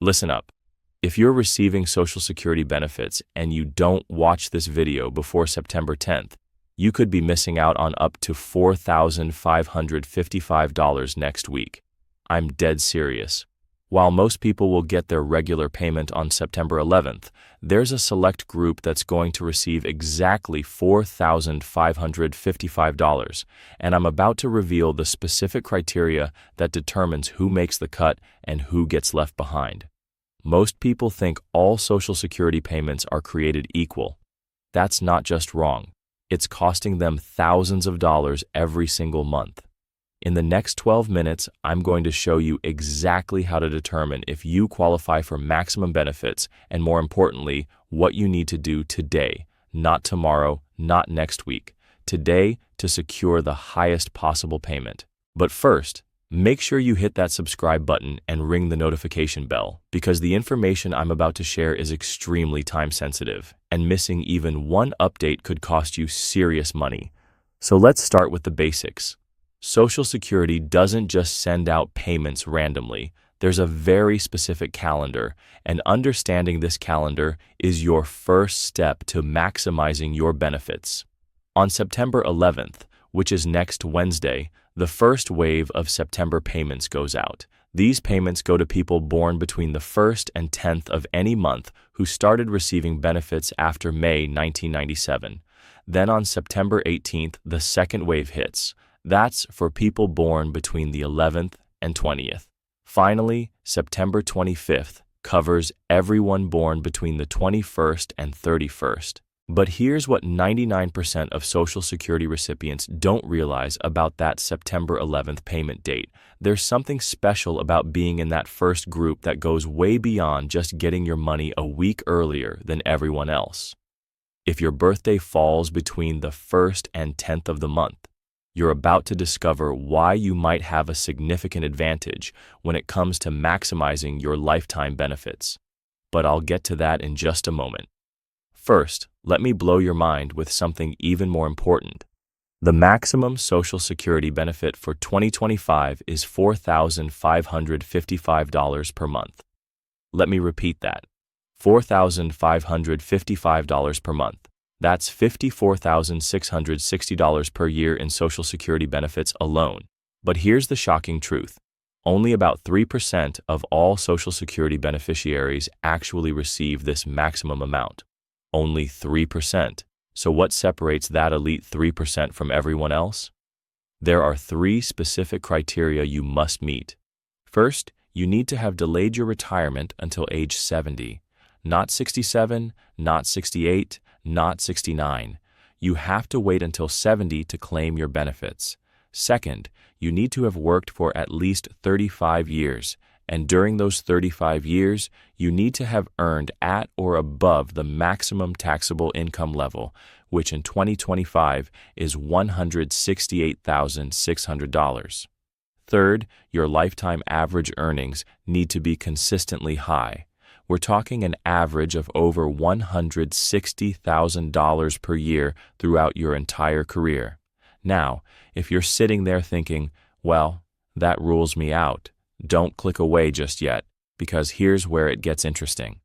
Listen up. If you're receiving Social Security benefits and you don't watch this video before September 10th, you could be missing out on up to $4,555 next week. I'm dead serious. While most people will get their regular payment on September 11th, there's a select group that's going to receive exactly $4,555, and I'm about to reveal the specific criteria that determines who makes the cut and who gets left behind. Most people think all Social Security payments are created equal. That's not just wrong. It's costing them thousands of dollars every single month. In the next 12 minutes, I'm going to show you exactly how to determine if you qualify for maximum benefits and, more importantly, what you need to do today, not tomorrow, not next week, today to secure the highest possible payment. But first, make sure you hit that subscribe button and ring the notification bell, because the information I'm about to share is extremely time-sensitive, and missing even one update could cost you serious money. So let's start with the basics. Social Security doesn't just send out payments randomly. There's a very specific calendar, and understanding this calendar is your first step to maximizing your benefits. On September 11th, which is next Wednesday, the first wave of September payments goes out. These payments go to people born between the 1st and 10th of any month who started receiving benefits after May 1997. Then on September 18th, the second wave hits. That's for people born between the 11th and 20th. Finally, September 25th covers everyone born between the 21st and 31st. But here's what 99% of Social Security recipients don't realize about that September 11th payment date. There's something special about being in that first group that goes way beyond just getting your money a week earlier than everyone else. If your birthday falls between the 1st and 10th of the month, you're about to discover why you might have a significant advantage when it comes to maximizing your lifetime benefits. But I'll get to that in just a moment. First, let me blow your mind with something even more important. The maximum Social Security benefit for 2025 is $4,555 per month. Let me repeat that. $4,555 per month. That's $54,660 per year in Social Security benefits alone. But here's the shocking truth. Only about 3% of all Social Security beneficiaries actually receive this maximum amount. Only 3%. So what separates that elite 3% from everyone else? There are 3 specific criteria you must meet. First, you need to have delayed your retirement until age 70. Not 67, not 68, not 69. You have to wait until 70 to claim your benefits. Second, you need to have worked for at least 35 years, and during those 35 years, you need to have earned at or above the maximum taxable income level, which in 2025 is $168,600. Third, your lifetime average earnings need to be consistently high. We're talking an average of over $160,000 per year throughout your entire career. Now, if you're sitting there thinking, well, that rules me out, don't click away just yet, because here's where it gets interesting.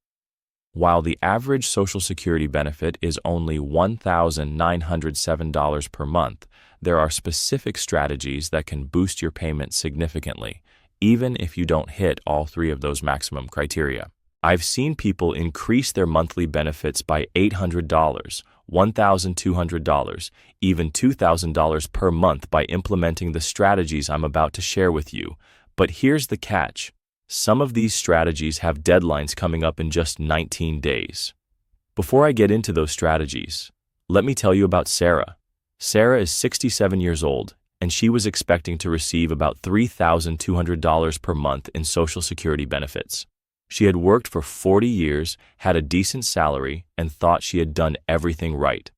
While the average Social Security benefit is only $1,907 per month, there are specific strategies that can boost your payment significantly, even if you don't hit all 3 of those maximum criteria. I've seen people increase their monthly benefits by $800, $1,200, even $2,000 per month by implementing the strategies I'm about to share with you. But here's the catch. Some of these strategies have deadlines coming up in just 19 days. Before I get into those strategies, let me tell you about Sarah. Sarah is 67 years old, and she was expecting to receive about $3,200 per month in Social Security benefits. She had worked for 40 years, had a decent salary, and thought she had done everything right.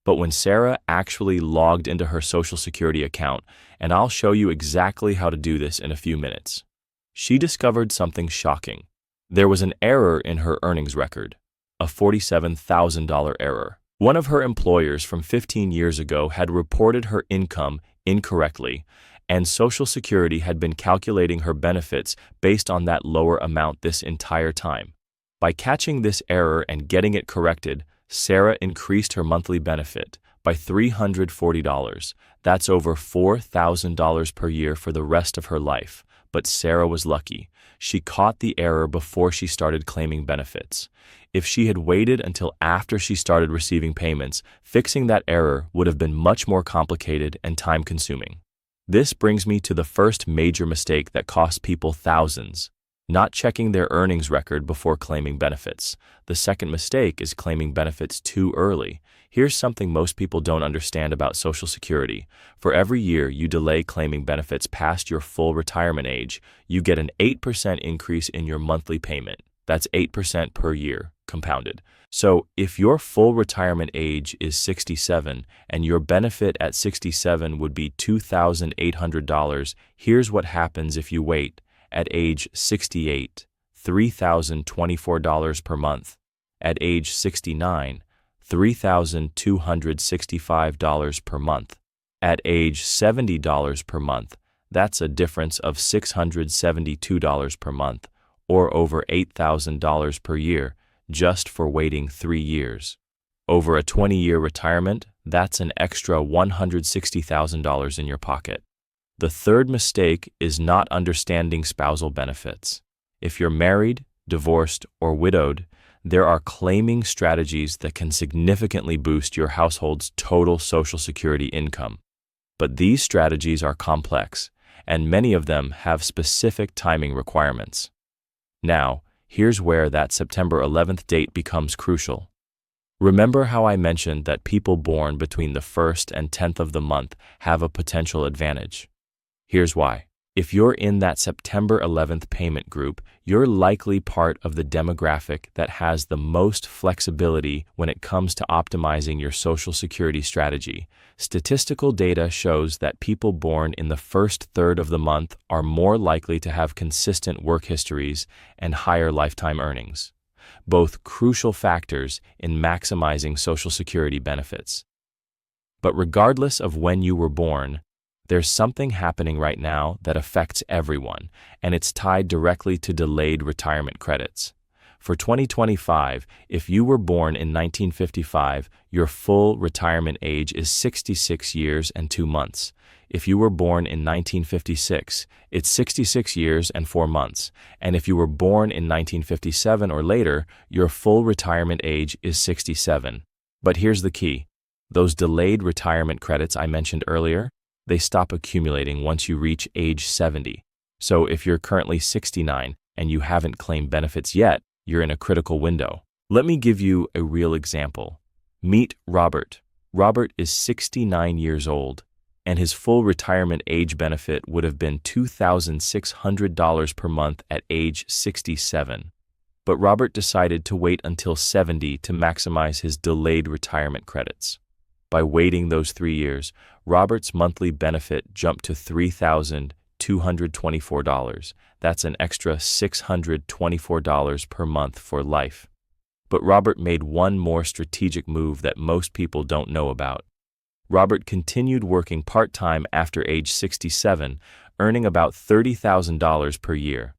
But when Sarah actually logged into her Social Security account, and I'll show you exactly how to do this in a few minutes, she discovered something shocking. There was an error in her earnings record, a $47,000 error. One of her employers from 15 years ago had reported her income incorrectly, and Social Security had been calculating her benefits based on that lower amount this entire time. By catching this error and getting it corrected, Sarah increased her monthly benefit by $340. That's over $4,000 per year for the rest of her life. But Sarah was lucky. She caught the error before she started claiming benefits. If she had waited until after she started receiving payments, fixing that error would have been much more complicated and time-consuming. This brings me to the first major mistake that costs people thousands: not checking their earnings record before claiming benefits. The second mistake is claiming benefits too early. Here's something most people don't understand about Social Security. For every year you delay claiming benefits past your full retirement age, you get an 8% increase in your monthly payment. That's 8% per year, compounded. So if your full retirement age is 67 and your benefit at 67 would be $2,800, here's what happens if you wait. At age 68, $3,024 per month. At age 69, $3,265 per month. At age $70 per month, that's a difference of $672 per month, or over $8,000 per year, just for waiting 3 years. Over a 20-year retirement, that's an extra $160,000 in your pocket. The third mistake is not understanding spousal benefits. If you're married, divorced, or widowed, there are claiming strategies that can significantly boost your household's total Social Security income. But these strategies are complex, and many of them have specific timing requirements. Now, here's where that September 11th date becomes crucial. Remember how I mentioned that people born between the 1st and 10th of the month have a potential advantage? Here's why. If you're in that September 11th payment group, you're likely part of the demographic that has the most flexibility when it comes to optimizing your Social Security strategy. Statistical data shows that people born in the first third of the month are more likely to have consistent work histories and higher lifetime earnings, both crucial factors in maximizing Social Security benefits. But regardless of when you were born, there's something happening right now that affects everyone, and it's tied directly to delayed retirement credits. For 2025, if you were born in 1955, your full retirement age is 66 years and 2 months. If you were born in 1956, it's 66 years and 4 months. And if you were born in 1957 or later, your full retirement age is 67. But here's the key. Those delayed retirement credits I mentioned earlier, they stop accumulating once you reach age 70. So if you're currently 69 and you haven't claimed benefits yet, you're in a critical window. Let me give you a real example. Meet Robert. Robert is 69 years old, and his full retirement age benefit would have been $2,600 per month at age 67. But Robert decided to wait until 70 to maximize his delayed retirement credits. By waiting those 3 years, Robert's monthly benefit jumped to $3,224. That's an extra $624 per month for life. But Robert made one more strategic move that most people don't know about. Robert continued working part-time after age 67, earning about $30,000 per year.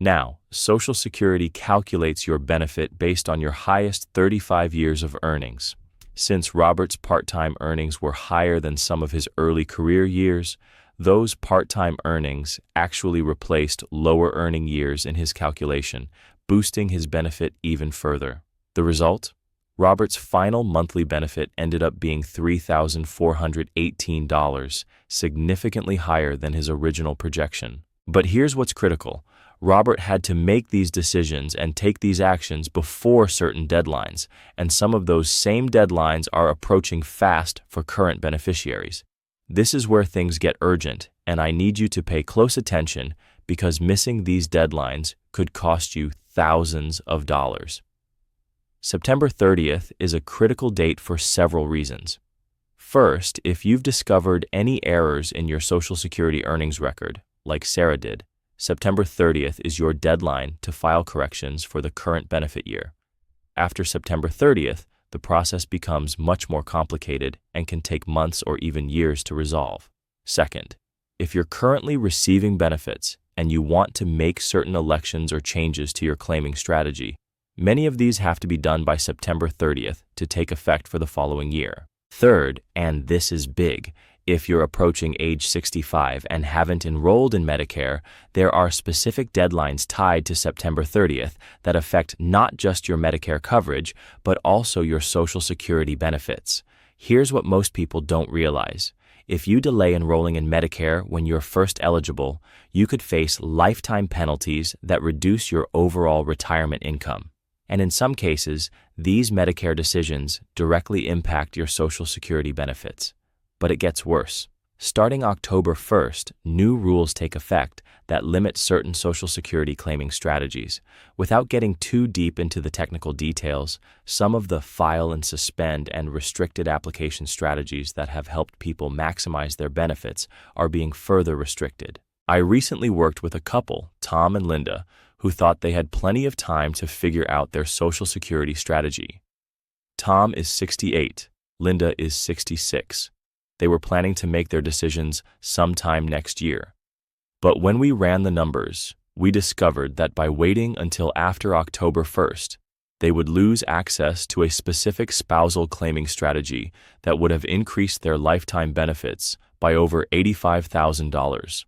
Now, Social Security calculates your benefit based on your highest 35 years of earnings. Since Robert's part-time earnings were higher than some of his early career years, those part-time earnings actually replaced lower earning years in his calculation, boosting his benefit even further. The result? Robert's final monthly benefit ended up being $3,418, significantly higher than his original projection. But here's what's critical. Robert had to make these decisions and take these actions before certain deadlines, and some of those same deadlines are approaching fast for current beneficiaries. This is where things get urgent, and I need you to pay close attention because missing these deadlines could cost you thousands of dollars. September 30th is a critical date for several reasons. First, if you've discovered any errors in your Social Security earnings record, like Sarah did, September 30th is your deadline to file corrections for the current benefit year. After September 30th, the process becomes much more complicated and can take months or even years to resolve. Second, If you're currently receiving benefits and you want to make certain elections or changes to your claiming strategy, many of these have to be done by September 30th to take effect for the following year. Third, and this is big, if you're approaching age 65 and haven't enrolled in Medicare, there are specific deadlines tied to September 30th that affect not just your Medicare coverage, but also your Social Security benefits. Here's what most people don't realize. If you delay enrolling in Medicare when you're first eligible, you could face lifetime penalties that reduce your overall retirement income. And in some cases, these Medicare decisions directly impact your Social Security benefits. But it gets worse. Starting October 1st, new rules take effect that limit certain Social Security claiming strategies. Without getting too deep into the technical details, some of the file and suspend and restricted application strategies that have helped people maximize their benefits are being further restricted. I recently worked with a couple, Tom and Linda, who thought they had plenty of time to figure out their Social Security strategy. Tom is 68, Linda is 66. They were planning to make their decisions sometime next year. But when we ran the numbers, we discovered that by waiting until after October 1st, they would lose access to a specific spousal claiming strategy that would have increased their lifetime benefits by over $85,000.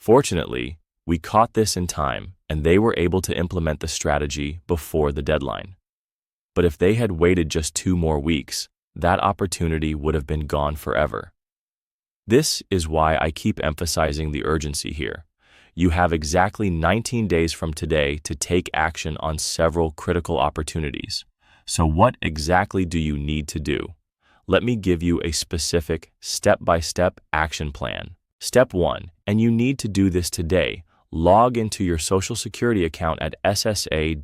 Fortunately, we caught this in time, and they were able to implement the strategy before the deadline. But if they had waited just 2 more weeks, that opportunity would have been gone forever. This is why I keep emphasizing the urgency here. You have exactly 19 days from today to take action on several critical opportunities. So what exactly do you need to do? Let me give you a specific step-by-step action plan. Step 1, and you need to do this today, log into your Social Security account at ssa.gov.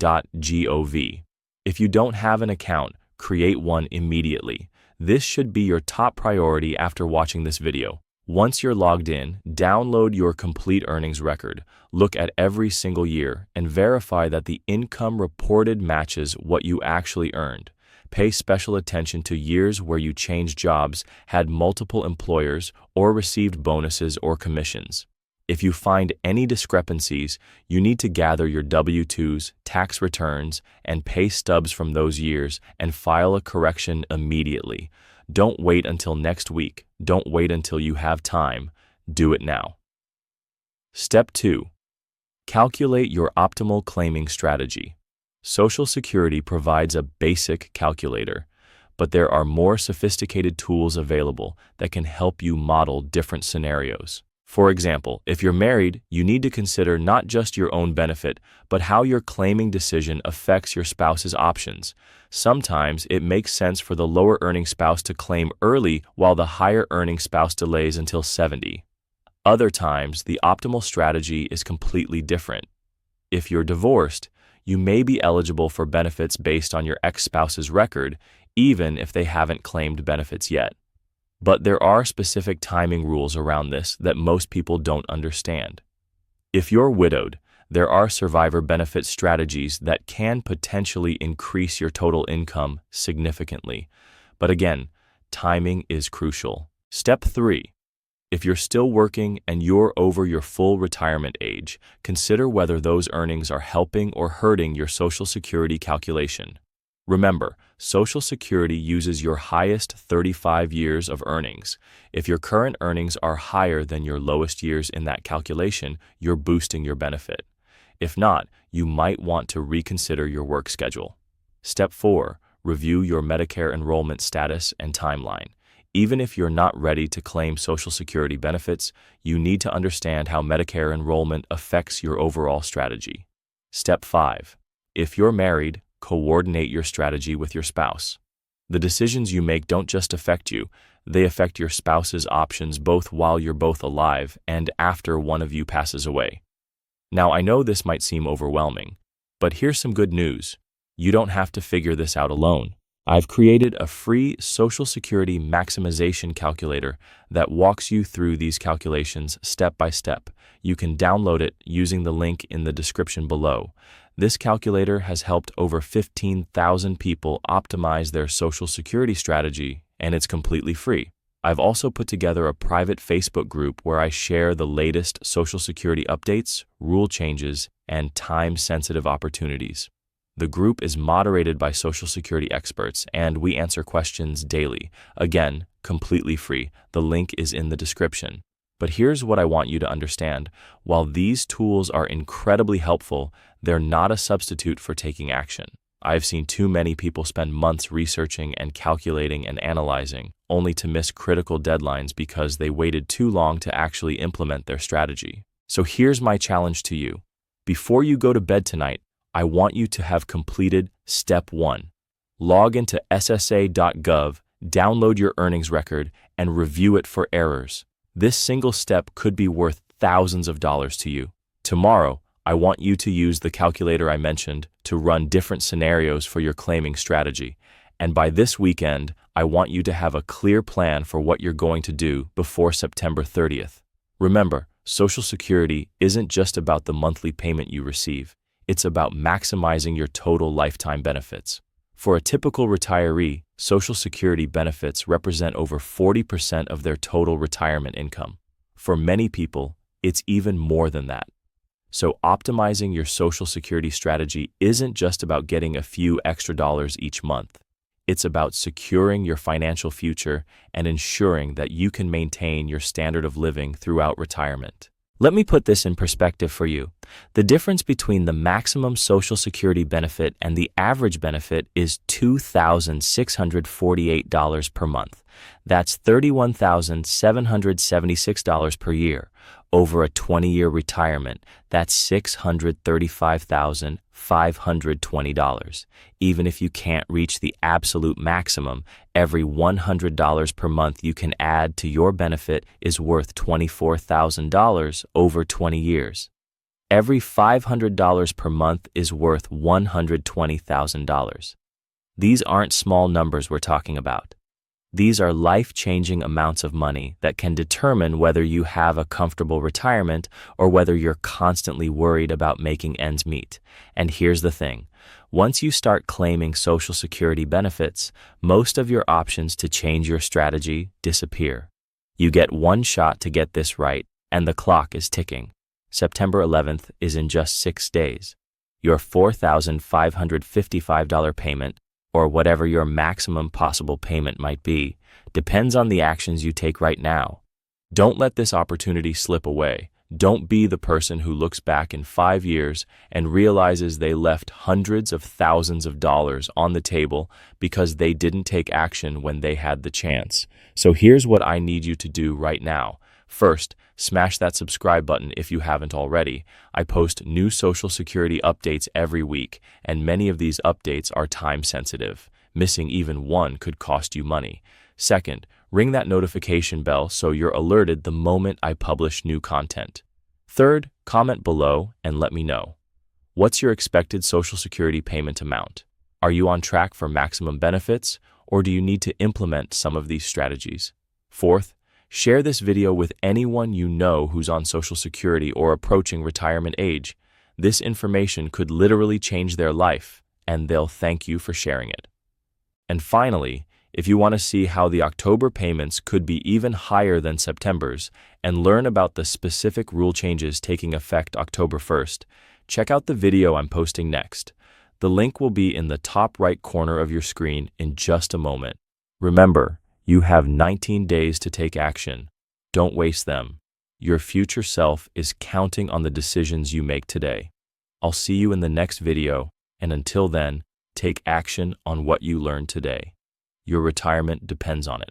If you don't have an account, create one immediately. This should be your top priority after watching this video. Once you're logged in, download your complete earnings record, look at every single year, and verify that the income reported matches what you actually earned. Pay special attention to years where you changed jobs, had multiple employers, or received bonuses or commissions. If you find any discrepancies, you need to gather your W-2s, tax returns, and pay stubs from those years and file a correction immediately. Don't wait until next week. Don't wait until you have time. Do it now. Step 2. Calculate your optimal claiming strategy. Social Security provides a basic calculator, but there are more sophisticated tools available that can help you model different scenarios. For example, if you're married, you need to consider not just your own benefit, but how your claiming decision affects your spouse's options. Sometimes it makes sense for the lower-earning spouse to claim early while the higher-earning spouse delays until 70. Other times, the optimal strategy is completely different. If you're divorced, you may be eligible for benefits based on your ex-spouse's record, even if they haven't claimed benefits yet. But there are specific timing rules around this that most people don't understand. If you're widowed, there are survivor benefit strategies that can potentially increase your total income significantly. But again, timing is crucial. Step 3. If you're still working and you're over your full retirement age, consider whether those earnings are helping or hurting your Social Security calculation. Remember, Social Security uses your highest 35 years of earnings. If your current earnings are higher than your lowest years in that calculation, you're boosting your benefit. If not, you might want to reconsider your work schedule. Step 4. Review your Medicare enrollment status and timeline. Even if you're not ready to claim Social Security benefits, you need to understand how Medicare enrollment affects your overall strategy. Step 5. If you're married, coordinate your strategy with your spouse. The decisions you make don't just affect you, they affect your spouse's options both while you're both alive and after one of you passes away. Now, I know this might seem overwhelming, but here's some good news. You don't have to figure this out alone. I've created a free Social Security maximization calculator that walks you through these calculations step by step. You can download it using the link in the description below. This calculator has helped over 15,000 people optimize their Social Security strategy, and it's completely free. I've also put together a private Facebook group where I share the latest Social Security updates, rule changes, and time-sensitive opportunities. The group is moderated by Social Security experts, and we answer questions daily. Again, completely free. The link is in the description. But here's what I want you to understand. While these tools are incredibly helpful, they're not a substitute for taking action. I've seen too many people spend months researching and calculating and analyzing, only to miss critical deadlines because they waited too long to actually implement their strategy. So here's my challenge to you. Before you go to bed tonight, I want you to have completed step 1. Log into ssa.gov, download your earnings record, and review it for errors. This single step could be worth thousands of dollars to you. Tomorrow, I want you to use the calculator I mentioned to run different scenarios for your claiming strategy. And by this weekend, I want you to have a clear plan for what you're going to do before September 30th. Remember, Social Security isn't just about the monthly payment you receive. It's about maximizing your total lifetime benefits. For a typical retiree, Social Security benefits represent over 40% of their total retirement income. For many people, it's even more than that. So optimizing your Social Security strategy isn't just about getting a few extra dollars each month. It's about securing your financial future and ensuring that you can maintain your standard of living throughout retirement. Let me put this in perspective for you. The difference between the maximum Social Security benefit and the average benefit is $2,648 per month. That's $31,776 per year. Over a 20-year retirement, that's $635,520. Even if you can't reach the absolute maximum, every $100 per month you can add to your benefit is worth $24,000 over 20 years. Every $500 per month is worth $120,000. These aren't small numbers we're talking about. These are life-changing amounts of money that can determine whether you have a comfortable retirement or whether you're constantly worried about making ends meet. And here's the thing. Once you start claiming Social Security benefits, most of your options to change your strategy disappear. You get one shot to get this right, and the clock is ticking. September 11th is in just 6 days. Your $4,555 payment, or whatever your maximum possible payment might be, depends on the actions you take right now. Don't let this opportunity slip away. Don't be the person who looks back in 5 years and realizes they left hundreds of thousands of dollars on the table because they didn't take action when they had the chance. So here's what I need you to do right now. First, smash that subscribe button if you haven't already. I post new Social Security updates every week, and many of these updates are time sensitive. Missing even one could cost you money. Second, ring that notification bell so you're alerted the moment I publish new content. Third, comment below and let me know. What's your expected Social Security payment amount? Are you on track for maximum benefits, or do you need to implement some of these strategies? Fourth, share this video with anyone you know who's on Social Security or approaching retirement age. This information could literally change their life, and they'll thank you for sharing it. And finally, if you want to see how the October payments could be even higher than September's and learn about the specific rule changes taking effect October 1st, check out the video I'm posting next. The link will be in the top right corner of your screen in just a moment. Remember, you have 19 days to take action. Don't waste them. Your future self is counting on the decisions you make today. I'll see you in the next video, and until then, take action on what you learned today. Your retirement depends on it.